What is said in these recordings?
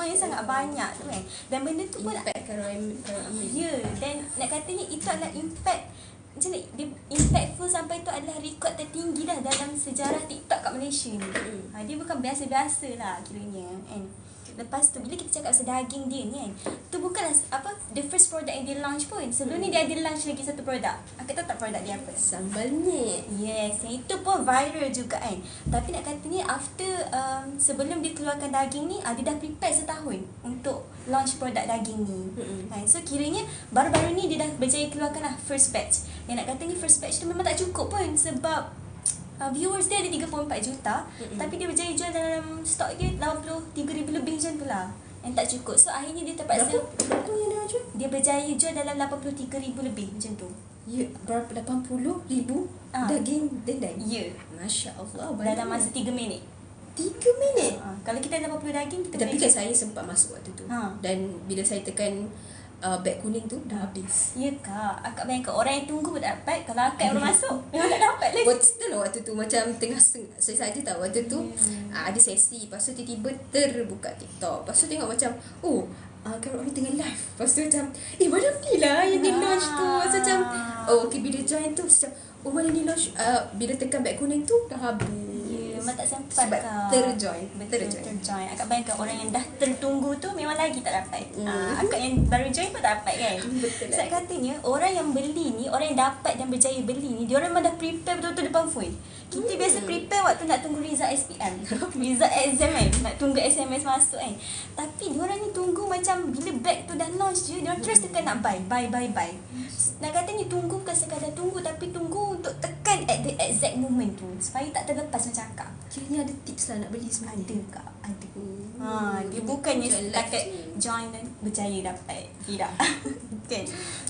yang sangat banyak tu kan. Dan benda tu pun impact kalau ya, dan nak katanya itu adalah impact, macam ni, dia impactful sampai tu adalah rekod tertinggi dah dalam sejarah TikTok kat Malaysia ni. Dia bukan biasa-biasa lah kiranya kan. Lepas tu bila kita cakap pasal daging dia ni kan, tu bukanlah the first product yang dia launch pun. Sebelum ni dia ada launch lagi satu produk. Akak tahu tak produk dia apa? Sambal nyet. Yes, yang itu pun viral juga kan. Tapi nak katanya after sebelum dia keluarkan daging ni, dia dah prepare setahun untuk launch produk daging ni. So kiranya baru-baru ni dia dah berjaya keluarkan lah first batch. Yang nak katanya first batch tu memang tak cukup pun sebab viewers dia ada 34 juta, tapi dia berjaya jual dalam stok dia 83,000 lebih macam tu lah. Yang tak cukup. So akhirnya dia terpaksa. Berapa yang dia jual? Dia berjaya jual dalam 83,000 lebih macam tu. Ya, berapa? 80,000 daging dendeng? Ya. Masya Allah. Dalam masa 3 minit. 3 minit? Kalau kita 80 daging, kita tapi kan saya sempat masuk waktu tu. Dan bila saya tekan beg kuning tu dah habis. Ya kak, akak bayangkan orang yang tunggu pun tak dapat. Kalau akak baru masuk memang tak dapat lagi. Waktu tu macam tengah saya saja tahu waktu tu ada sesi. Lepas tu tiba-tiba terbuka TikTok. Lepas tu tengok macam Carrot Aming tengah live. Lepas tu macam malam ni lah yang di launch tu. Macam okay, bila join tu macam malam ni launch. Bila tekan beg kuning tu dah habis. Memang tak sempat sebab kak. terjoin. Akak bayangkan orang yang dah tertunggu tu memang lagi tak dapat. Akak yang baru join pun tak dapat kan. Betul. Sebab katanya orang yang beli ni, orang yang dapat dan berjaya beli ni, dia orang memang dah prepare betul-betul depan phone. Kita biasa prepare waktu nak tunggu result SPM, result exam kan, nak tunggu SMS masuk kan. Tapi diorang ni tunggu macam bila bag tu dah launch je, diorang terus tekan nak buy. Nak katanya tunggu bukan sekadar tunggu, tapi tunggu untuk tekan at the exact moment tu supaya tak terlepas macam akak. Kiranya ada tips lah nak beli sebenarnya. Ada kak, ada. Dia bukannya setakat join dan berjaya dapat. Tidak. Kan.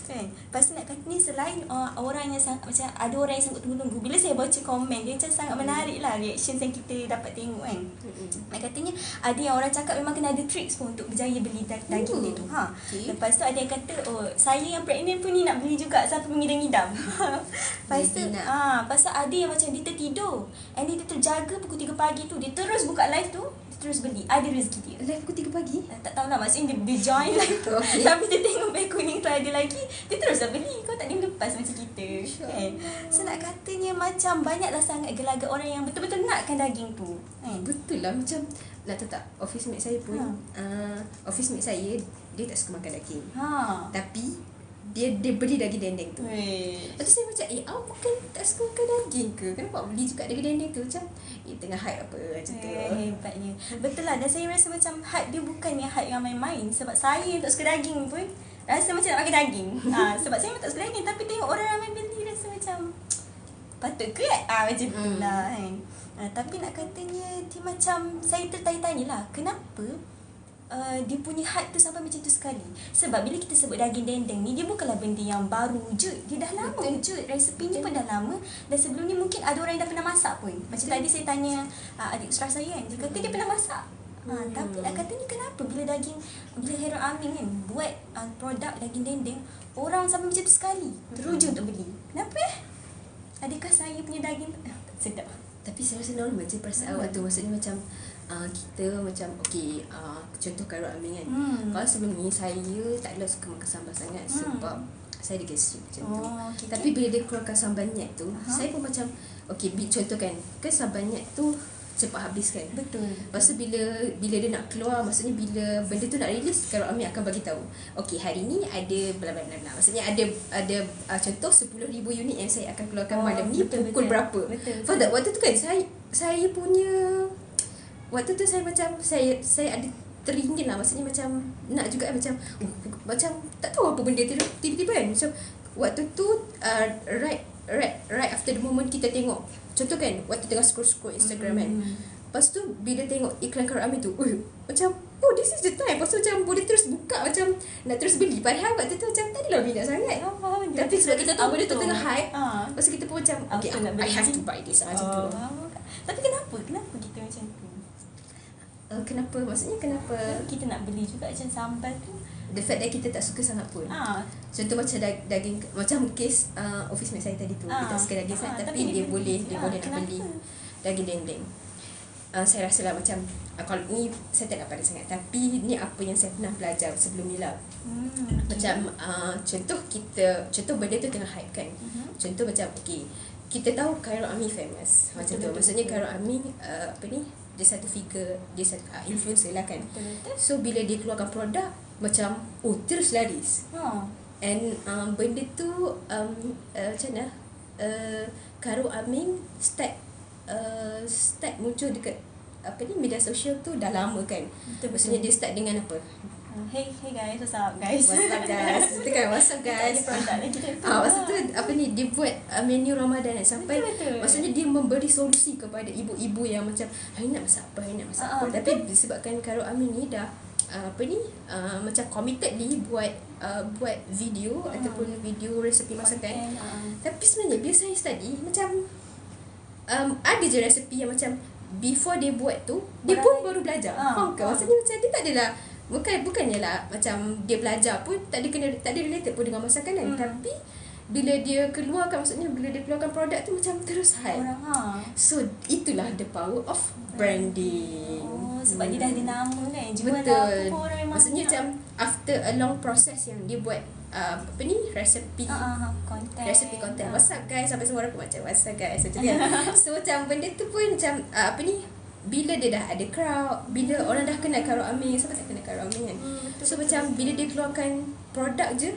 Lepas tu nak katanya selain orang yang sangat, macam ada orang yang sangat tunggu-tunggu. Bila saya baca komen dia macam sangat menarik lah reaction yang kita dapat tengok kan. Nak katanya ada yang orang cakap memang kena ada tricks pun untuk berjaya beli daging dia tu. Lepas tu ada yang kata saya yang pregnant pun ni nak beli juga sampai mengidam-idam. Lepas tu ada yang macam dia tertidur and dia terjaga pukul 3 pagi tu, dia terus buka live tu, dia terus beli. Ada rezeki dia. Live pukul 3 pagi? Tak tahulah, maksudnya dia join live tu. Tapi dia tengok beg kuning tu ada lagi, dia terus dah beli. Kau tak boleh lepas macam kita kan. So nak katanya macam banyaklah sangat gelagat orang yang betul-betul nakkan daging tu kan. Betul lah, macam nak tahu tak, office mate saya pun office mate saya dia tak suka makan daging. Tapi dia beli daging dendeng tu. Lepas tu saya macam awak bukan tak suka makan daging ke? Kenapa awak beli juga daging dendeng tu? Macam tengah hype apa macam tu. Hebatnya. Betul lah, dan saya rasa macam hype dia bukannya hype yang main-main. Sebab saya yang tak suka daging pun rasa macam nak makan daging. Sebab saya memang tak suka daging, tapi tengok orang ramai beli rasa macam patut ke macam tu lah kan. Tapi nak katanya dia macam, saya tertanya-tanya lah, kenapa dia punya hype tu sampai macam tu sekali. Sebab bila kita sebut daging dendeng ni, dia bukanlah benda yang baru je. Dia dah lama je, resepinya pun dah lama. Dan sebelum ni mungkin ada orang yang dah pernah masak pun. Macam tadi saya tanya adik usrah saya kan, dia kata dia pernah masak. Tapi nak katanya kenapa bila Carrot Aming kan buat produk daging dendeng, orang sampai macam tu sekali teruja untuk beli. Kenapa Adakah saya punya daging sedap? Tapi saya rasa normal je perasaan awak tu. Maksudnya macam kita macam contoh Carrot Aming kan. Kalau sebelum ni saya taklah suka makan sambal sangat sebab saya ada gastrik macam tu. Tapi bila dia keluarkan sambal nyet tu, saya pun macam contoh kan sambal nyet tu cepat habis kan. Betul. Lepas tu bila dia nak keluar, maksudnya bila benda tu nak release, Carrot Aming akan bagi tahu. Hari ni ada bla bla bla. Maksudnya ada contoh 10,000 unit yang saya akan keluarkan malam ni pukul berapa. Betul. Waktu tu kan saya punya waktu tu saya macam saya ada teringin lah, maksudnya macam nak juga macam tak tahu apa benda tiba-tiba kan. Macam waktu tu right after the moment kita tengok, contoh kan waktu tengah scroll Instagram kan, lepas tu bila tengok iklan Carrot Aming tu macam this is the time. Lepas tu macam boleh terus buka, macam nak terus beli. Padahal waktu tu macam tak adalah minat sangat. Tapi sebab kita tahu benda tu tengah hype, lepas tu kita pun macam I have to buy this macam tu. Tapi kenapa kita macam tu? Kenapa? Maksudnya kenapa kita nak beli juga macam sambal tu? The fact that kita tak suka sangat pun. Contoh macam daging, macam kes office mate saya tadi tu, dia tak suka daging sangat, tapi dia boleh nak beli daging dendeng. saya rasa lah macam kalau ni saya tak dapat sangat, tapi ni apa yang saya pernah belajar sebelum ni lah. Macam contoh benda tu tengah hype kan. Contoh macam kita tahu Khairul Aming famous macam tu. Maksudnya Khairul Aming dia satu figure, dia satu influencer lah kan. So bila dia keluarkan produk macam terus laris. And benda tu macam mana Khairul Aming start muncul dekat media sosial tu dah lama kan. Maksudnya dia start dengan apa? Hey guys, what's up guys? What's up guys? Itu kan what's up guys? Masa tu dia buat menu Ramadan sampai betul. Maksudnya dia memberi solusi kepada ibu-ibu yang macam hari nak masak apa. Tapi disebabkan Khairul Aming ni dah macam committedly buat video ataupun video resepi masakan. Tapi sebenarnya bila saya study macam ada je resepi yang macam before dia buat tu dia pun baru belajar. Faham ke? Maksudnya macam dia tak adalah bukannya lah macam dia belajar pun tak ada related pun dengan masakan kan. Tapi bila dia keluarkan produk tu macam terus hype. So itulah the power of branding. Sebab dia dah ada nama kan. Jual betul. Apa pun orang memang maksudnya macam after a long process yang dia buat resepi resepi content. What's up guys? Sampai semua orang pun macam what's up guys macam kan. So macam benda tu pun macam bila dia dah ada crowd, bila orang dah kenal Khairul Aming, siapa tak kenal Khairul Aming kan. So macam bila dia keluarkan produk je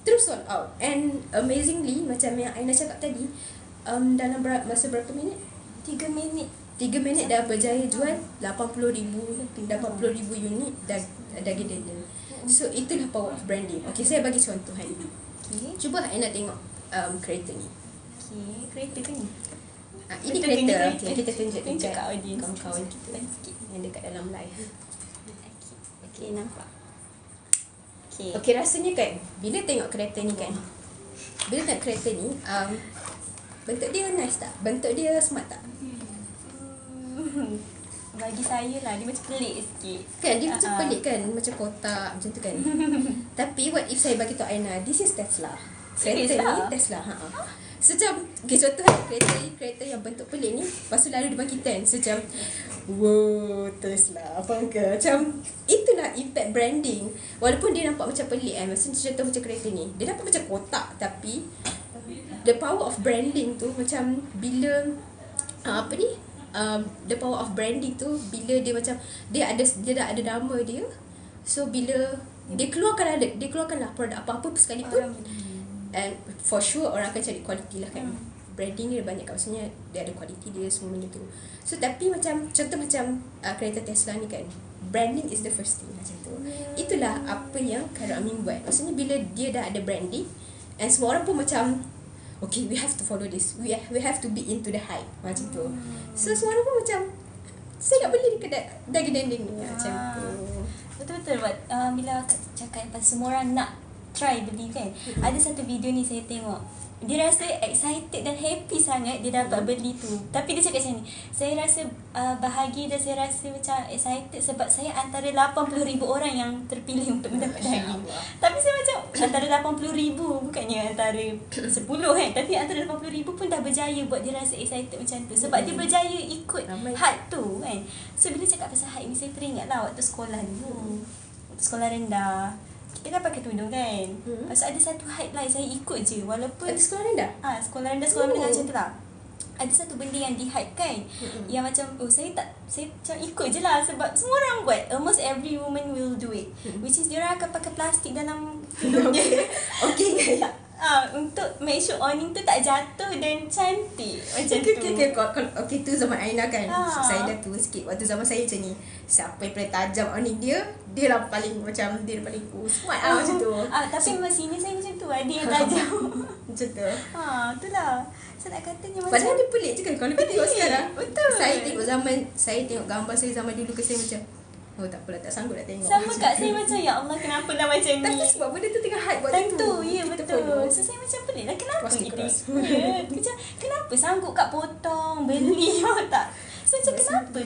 terus sold out. And amazingly macam yang Aina cakap tadi, dalam masa berapa minit? 3 minit dah berjaya jual 80,000 unit daging dendeng. So itulah power of branding. Okay, saya bagi contoh hari ni. Cuba Aina tengok kereta ni. Kereta tu ni. Ini kereta. Kita tunjuk kat audience kawan-kawan kita yang dekat dalam live. Okay, nampak. Okay, rasanya kan bila tengok kereta ni kan, bentuk dia nice tak? Bentuk dia smart tak? Bagi saya lah dia macam pelik sikit kan. Dia macam pelik kan, macam kotak macam tu kan. Tapi what if saya bagi tahu Aina, this is Tesla. Kereta ni Tesla. So macam contoh kereta yang bentuk pelik ni, lepas tu lalu depan kita kan. So macam wow, Tesla. Faham ke? Macam itulah impact branding. Walaupun dia nampak macam pelik kan. Maksudnya contoh macam kereta ni, dia nampak macam kotak, tapi the power of branding tu macam bila the power of branding tu bila dia macam dia dah ada nama dia. So bila dia keluarkanlah produk apa-apa sekalipun, and for sure orang akan cari quality lah kan. Branding dia banyak kan, maksudnya dia ada quality dia semua benda tu. So tapi macam contoh macam kereta Tesla ni kan, branding is the first thing macam tu. Itulah apa yang Khairul Aming buat. Maksudnya bila dia dah ada branding and semua orang pun macam okay, we have to follow this, we have to be into the hype macam tu. So semua orang pun macam saya nak beli kedai daging dendeng ni macam tu. Betul-betul bila cakap pasal semua orang nak try beli kan. Ada satu video ni saya tengok, dia rasa excited dan happy sangat dia dapat beli tu. Tapi dia cakap macam ni, saya rasa bahagia dan saya rasa macam excited sebab saya antara 80,000 orang yang terpilih untuk mendapat daging. Tapi saya macam antara 80,000, bukannya antara 10 kan, tapi antara 80,000 pun dah berjaya buat dia rasa excited macam tu. Sebab dia berjaya ikut hype tu kan. So bila cakap pasal hype ni, saya teringat lah waktu sekolah dulu. Waktu sekolah rendah, kita dah pakai tudung kan. Lepas ada satu hype lah, saya ikut je. Walaupun ada sekolah rendah? Sekolah rendah, sekolah menengah macam tu lah. Ada satu benda yang di-hype kan, yang macam saya macam ikut je lah. Sebab semua orang buat. Almost every woman will do it. Which is diorang akan pakai plastik dalam tudung dia. Okay. Untuk make sure awning tu tak jatuh dan cantik macam tu. Okay, tu zaman Aina kan. Saya dah tua sikit. Waktu zaman saya macam ni, siapa yang paling tajam awning dia lah paling macam, dia paling smart macam tu. Tapi masa ni saya macam tu, dia yang tajam. Macam tu. Itulah saya nak katanya macam, padahal dia pelik je kan kalau kita tengok sekarang. Betul. Saya tengok gambar saya zaman dulu, ke saya macam oh tak apalah, tak sanggup nak tengok. Sama kat saya macam ya Allah, kenapa lah macam ni. Tapi sebab benda tu tengah hype waktu tu. Tentu, ya betul. So saya macam pelik lah, kenapa kita macam kenapa sanggup kat potong beli tak. So macam kenapa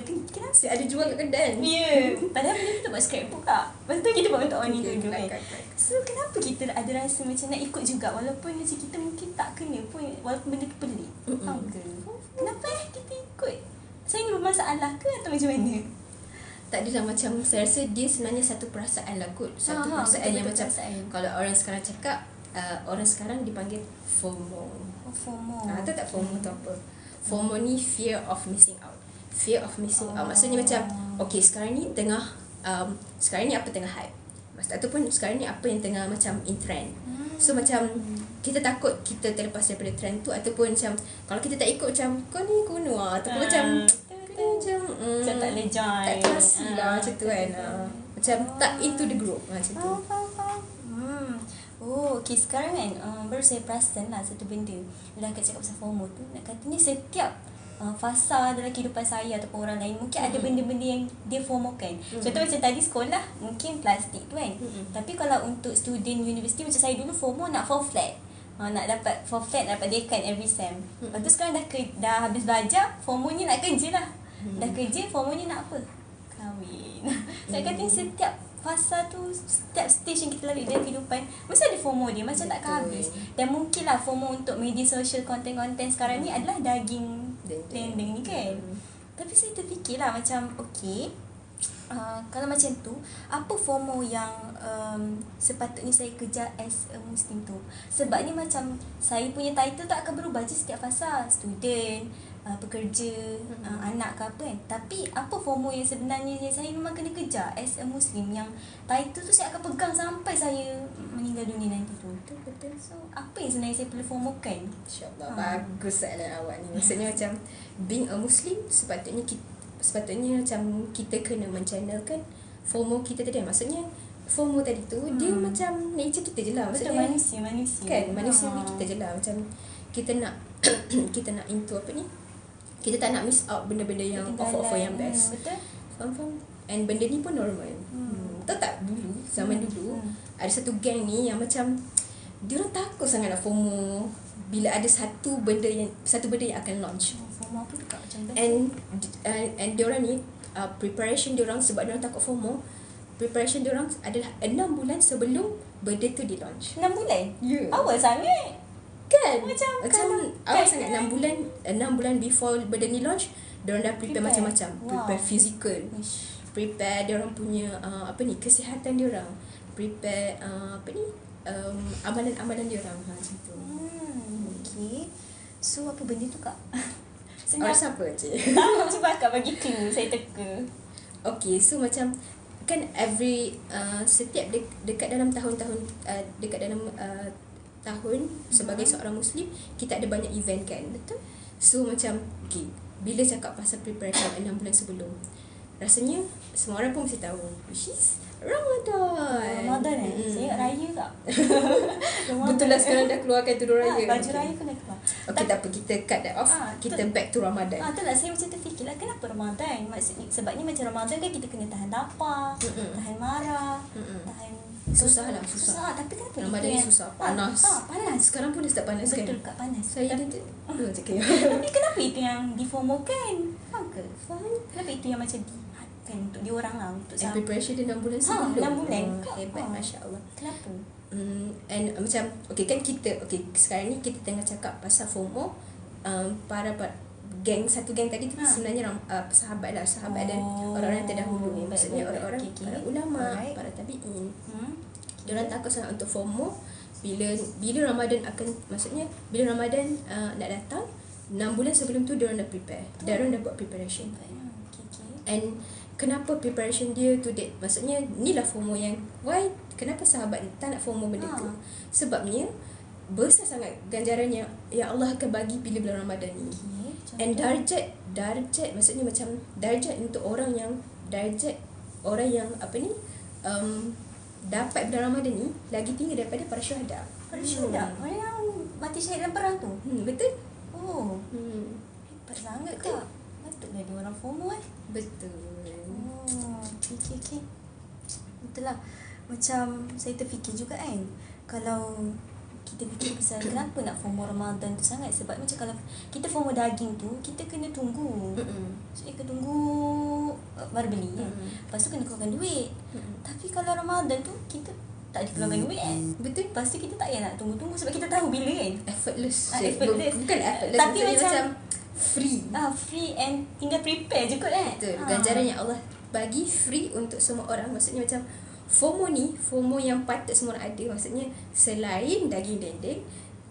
ada jual kat kedai. Ya, padahal benda tu buat scrapbook tak. Lepas tu kita buat untuk awning tu kan. So kenapa kita ada rasa macam nak ikut juga, walaupun macam kita mungkin tak kena pun, walaupun benda tu pelik. Faham ke? Kenapa kita ikut? Saya masalah ke atau macam mana? Tak adalah, macam saya rasa dia sebenarnya satu perasaan lah kot. Satu perasaan yang macam kalau orang sekarang cakap, orang sekarang dipanggil FOMO. FOMO. Tahu tak FOMO tu apa? FOMO ni fear of missing out. Fear of missing out. Maksudnya macam okay, sekarang ni tengah sekarang ni apa tengah hype. Ataupun sekarang ni apa yang tengah macam in trend. So macam kita takut kita terlepas daripada trend tu, ataupun macam kalau kita tak ikut macam kau ni kuno ataupun macam macam tak boleh join, tak classy lah macam tu kan. Macam tak into the group macam tu. Oh, okay, sekarang kan baru saya perasan lah satu benda. Bila aku cakap pasal FOMO tu, nak katanya setiap fasa dalam kehidupan saya ataupun orang lain mungkin ada benda-benda yang dia FOMO-kan. Contoh macam tadi sekolah mungkin plastik tu kan. Tapi kalau untuk student universiti macam saya dulu FOMO nak fall flat. Nak dapat fall flat, dapat dekan every sem. Lepas tu sekarang dah habis belajar, FOMO-nya nak kerja lah. Dah kerja, FOMO-nya nak apa? Kahwin. Saya kata setiap fasa tu, setiap stage yang kita lalui dalam kehidupan mesti ada FOMO dia, macam tak habis. Dan mungkinlah FOMO untuk media sosial, konten-konten sekarang ni adalah daging trending ni kan. Tapi saya terfikirlah macam okay, kalau macam tu, apa FOMO yang sepatutnya saya kejar as a Muslim tu? Sebab ni macam saya punya title tak akan berubah je setiap fasa. Student, pekerja, anak ke apa kan. Tapi apa FOMO yang sebenarnya yang saya memang kena kejar as a Muslim, yang title tu saya akan pegang sampai saya meninggal dunia nanti tu. Betul-betul. So apa yang sebenarnya saya perlu FOMO-kan? InsyaAllah. Bagus soalan awak ni. Maksudnya macam being a Muslim, sepatutnya macam kita kena menchannelkan FOMO kita tadi. Maksudnya FOMO tadi tu dia macam nature kita je lah. Betul, maksudnya manusia kan, manusia ni kita je lah. Macam kita nak kita nak into apa ni, kita tak nak miss out benda-benda yang offer yang best. Betul. Faham. And benda ni pun normal. Tahu tak dulu, zaman dulu ada satu gang ni yang macam diorang takut sangat nak FOMO bila ada satu benda yang akan launch. FOMO apa tu Kak? Macam And diorang ni preparation diorang, sebab diorang takut FOMO, preparation diorang adalah 6 bulan sebelum benda tu di launch. 6 bulan? Ya. Awal sangat. Kan? Macam awal sangat. 6 bulan before benda ni launch, diorang dah prepare macam-macam. Prepare physical, prepare diorang punya kesihatan diorang, prepare amalan-amalan diorang macam tu. Okay. So apa benda tu Kak? Orang siapa je? Tahu, cuba Kak bagi clue, saya teka. Okay, so macam kan setiap dekat dalam tahun-tahun tahun sebagai seorang Muslim, kita ada banyak event kan. Betul. So macam okay, bila cakap pasal preparation 6 bulan sebelum, rasanya semua orang pun mesti tahu, which is Ramadan. Saya ingat raya tak? Betul lah, sekarang dah keluarkan tudung raya. Baju raya pun dah keluar. Okay, tak apa, kita cut that off. Kita back to Ramadan. Itulah saya macam terfikirlah, kenapa Ramadan? Maksudnya sebabnya macam Ramadan kan kita kena tahan lapar, tahan marah, tahan susah. Tapi kenapa Ramadan ni susah, panas. Panas. Sekarang pun dah start panas kan. Betul Kak, panas. Saya cakap. Tapi kenapa itu yang difomokan? Faham ke? Kenapa itu yang macam kan untuk diorang lah, untuk preparation dia 6 bulan sebelum. 6 bulan. Hebat, masya-Allah. Kenapa? And macam okay kan sekarang ni kita tengah cakap pasal FOMO, para satu geng tadi tu sebenarnya sahabat dan orang-orang yang terdahulu ni, maksudnya orang-orang para ulama, para tabi'in. Diorang takut sangat untuk FOMO bila Ramadan bila Ramadan nak datang, 6 bulan sebelum tu diorang dah prepare. Diorang dah buat preparation. And kenapa preparation dia to date? Maksudnya inilah FOMO yang kenapa sahabat ni tak nak FOMO benda tu? Sebabnya besar sangat ganjaran yang Allah akan bagi bila bulan Ramadan ni. And darjat maksudnya macam darjat untuk orang yang dapat bulan Ramadan ni lagi tinggi daripada para syuhada. Orang yang mati syahid dalam perang tu. Betul. Hebat sangat Kak. Patutlah dia orang FOMO Betul. Okay. Betul lah. Macam saya terfikir juga kan, kalau kita fikir pasal kenapa nak FOMO Ramadan tu sangat, sebab macam kalau kita FOMO daging tu, kita kena tunggu. Maksudnya kena tunggu baru beli kan. Lepas tu kena keluarkan duit. Tapi kalau Ramadan tu kita tak ada keluarkan duit kan. Betul. Lepas tu kita tak payah nak tunggu-tunggu sebab kita tahu bila kan. Effortless. Effortless. Bukan effortless. Tapi macam free. Free and tinggal prepare je kot kan. Betul. Ganjaran yang Allah bagi free untuk semua orang. Maksudnya macam FOMO ni, FOMO yang patut semua orang ada. Maksudnya selain daging dendeng,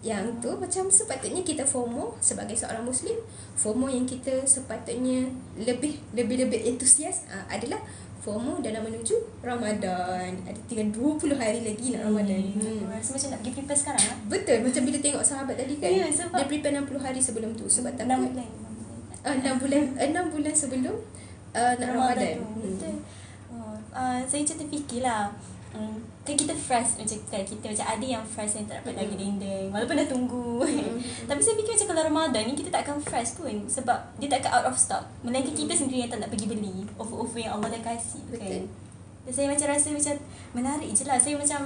yang tu macam sepatutnya kita FOMO sebagai seorang Muslim. FOMO yang kita sepatutnya lebih antusias adalah FOMO dalam menuju Ramadan. Ada tinggal 20 hari lagi nak Ramadan. Rasa macam nak pergi prepare sekarang lah. Betul, macam bila tengok sahabat tadi kan. Ya, sebab dia prepare 60 hari sebelum tu sebab 6 takut bulan. 6 bulan sebelum nak Ramadan. Betul. Saya macam terfikirlah. Kan kita fresh macam kan kita macam ada yang fresh yang tak dapat lagi dendeng walaupun dah tunggu. Tapi saya fikir macam kalau Ramadan ni kita tak akan fresh pun sebab dia tak akan out of stock. Melainkan kita sendiri yang tak nak pergi beli offer-offer yang Allah dah kasih kan. Dan saya macam rasa macam menarik je lah. Saya macam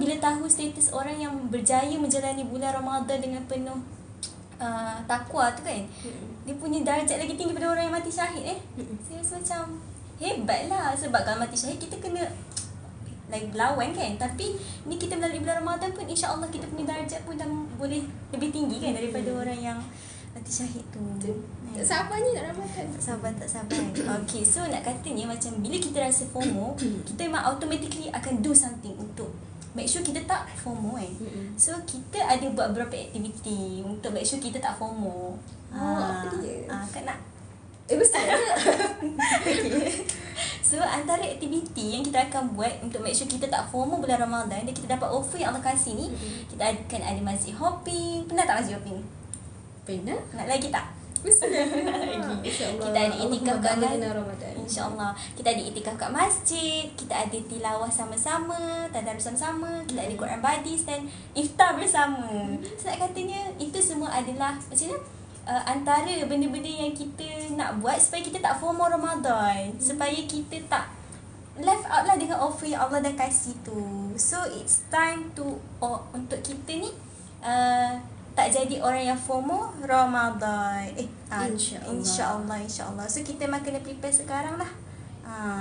bila tahu status orang yang berjaya menjalani bulan Ramadan dengan penuh takwa tu kan. Dia punya darjat lagi tinggi daripada orang yang mati syahid Saya rasa macam hebat lah. Sebab kalau mati syahid kita kena berlawan kan. Tapi ni kita melalui bulan Ramadan pun insya-Allah kita punya darjat pun dah boleh lebih tinggi kan daripada orang yang mati syahid tu. Tak sabarnya nak Ramadan. Tak sabar. Okay, so nak katanya macam bila kita rasa FOMO, kita memang automatically akan do something untuk make sure kita tak FOMO kan. So kita ada buat beberapa aktiviti untuk make sure kita tak FOMO. Apa dia? Kan nak Besar. okay. So antara aktiviti yang kita akan buat untuk make sure kita tak FOMO bulan Ramadan dan kita dapat offer yang Allah kasih ni, kita akan ada masjid hopping. Pernah tak masjid hopping? Pernah. Nak lagi tak? Mesti lagi. InsyaAllah. Kita ada itikaf kat Ramadan. InsyaAllah. Kita ada itikaf kat masjid, kita ada tilawah sama-sama, tadarus sama-sama, kita ada Quran Buddies dan iftar bersama. So nak katanya itu semua adalah macam mana? Antara benda-benda yang kita nak buat supaya kita tak FOMO Ramadan, supaya kita tak left out lah dengan offer yang Allah dah kasih tu. So it's time to untuk kita ni tak jadi orang yang FOMO Ramadan. InsyaAllah. So kita memang kena prepare sekarang lah.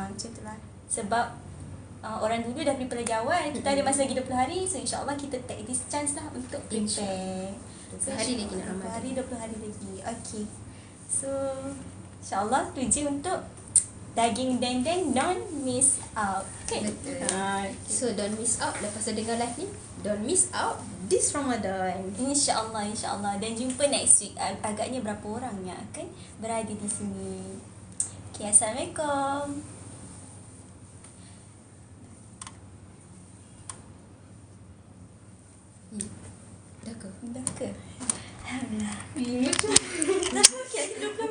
Macam tu lah. Sebab orang dulu dah prepare lagi awal. Kita ada masa lagi 20 hari. So insyaAllah kita take this chance lah untuk prepare. 20 hari lagi nak Ramadan. 20 hari lagi. Okay. So insyaAllah tu je untuk daging dendeng. Don't miss out. Okay. Betul. So don't miss out. Lepas dengar live ni, don't miss out this Ramadan. InsyaAllah. Dan jumpa next week. Agaknya berapa orang yang akan berada di sini. Okay, Assalamualaikum. Dah ke? Alhamdulillah. Macam dah sakit 20